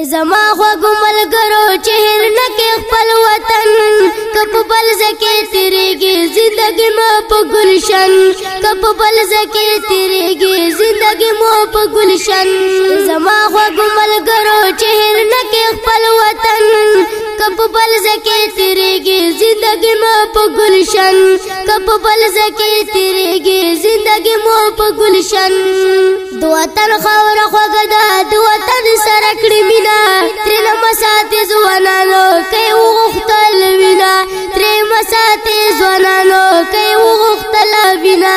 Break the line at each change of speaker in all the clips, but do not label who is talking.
زما خوږو ملګرو چې هېر نه کې خپل وطن که په بل ځای کې تېرېږي زندګي مو په ګلشن که په بل ځای کې تېرېږي زندګي مو په ګلشن زما خوږو ملګرو چې هېر نه کې خپل وطن که په بل ځای کې تېرېږي زندګي مو په ګلشن که په بل ځای کې تېرېږي زندګي مو په ګلشن د وطن خاوره خوږه ده د وطن سره کړي مینه ترېنه مساتې ځوانانو که یې وغوښتل وینه ترې مساتې ځوانانو که یې وغوښتل وینه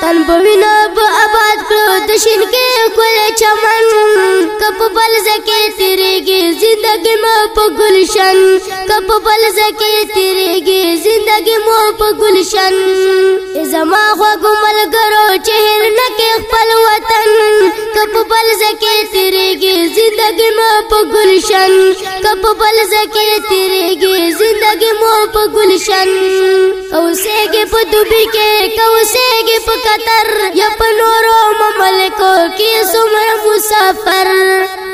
تن په وینو به آباد کړو د شینکۍ ښکلی چمن که په بل ځای کې تېرېږي زندګي مو په ګلشن که په بل ځای کې تېرېږي زندګي مو په ګلشن زما خوږو ملګرو چې هېر نه کې خپل وطن که په بل ځای کې تېرېږي زندګي مو په ګلشن که په بل ځای کې تېرېږي زندګي مو په ګلشن اوسېږي په دوبي کې که اوسېږي په قطر یا په نورو مملکو کې څومره مسافر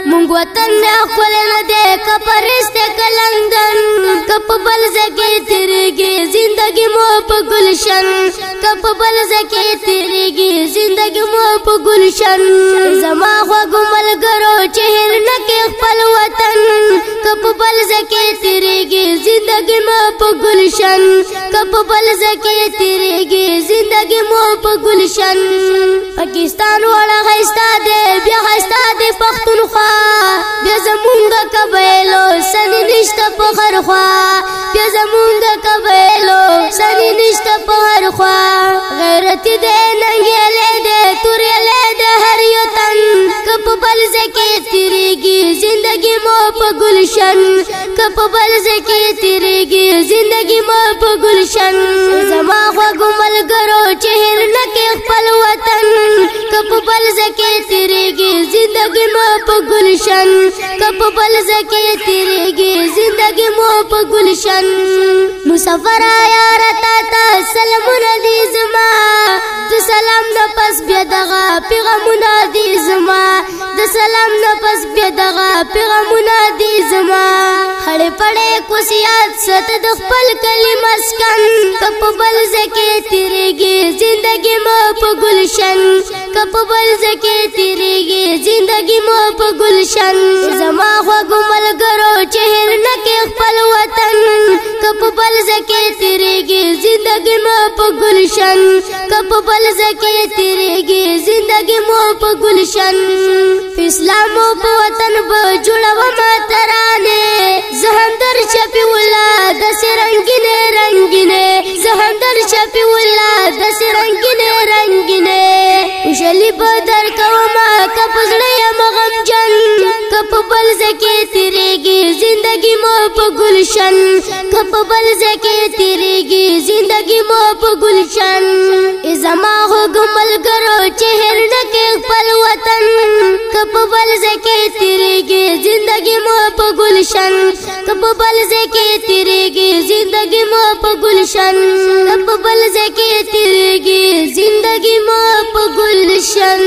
مونږ وطن نه ښکلی نه دی که پاریس دی که لندن که په بل ځای کې تېرېږي زندګي مو په ګلشن که په بل ځای کې تېرېږي زندګي مو په ګلشن زما خوږو ملګرو چې هېر نه کې خپل وطن که په بل ځای کې تېرېږي زندګي مو په ګلشن که په بل ځای کې تېرېږي زندګي مو په ګلشن پاکستان واړه ښایسته دی بیا ښایسته دی پښتونخوا بیا زمونږ قبایلو سنې نشته په هر خوا بیا زمونږ قبایلو سنې نشته په هر خوا غیرتي دی ننګیالی دی توریالی دی هر یو تن که په بل ځای کې تېرېږي زندګي مو په ګلشن که په بل ځای کې تېرېږي زندګي مو په ګلشن زما خوږو ملګرو چې هېر نه کې خپل وطن که په بل ځای کې تېرېږي زندګي مو په ګلشن که په بل ځای کې تېرېږي زندګي مو په ګلشن مسافره یاره تا ته سلامونه دي زما د سلام نه پس بیا دغه پیغامونه دي زما د سلام نه پس بیا دغه پیغامونه دي زما خړې پړې کوڅیات ساته د خپل کلي مسکن که په بل ځای کې تېرېږي زندګي مو په ګلشن که په بل ځای کې تېرېږي زندګي مو په ګلشن زما خوږو ملګرو چې هېر نه کې خپل وطن که په بل ځای کې تېرېږي زندګي مو په ګلشن که په بل ځای کې تېرېږي زندګي مو په ګلشن په اسلام او په وطن به جوړومه ترانې زه هم در چپې ولا داسې رنګینې رنګینې زه هم در چپې ولا داسې رنګینې رنګینې خوشالي به درکومه که په زړه یم غمجن که په بل ځای کې تېرېږي زندګي مو په ګلشن که په بل ځای کې تېرېږي زندګي مو په ګلشن زما خوږو ملګرو چې هېر نه کې خپل وطن که په بل ځای کې تېرېږي زندګي مو په ګلشن که په بل ځای کې تېرېږي زندګي مو په ګلشن که په بل ځای کې تېرېږي زندګي مو په ګلشن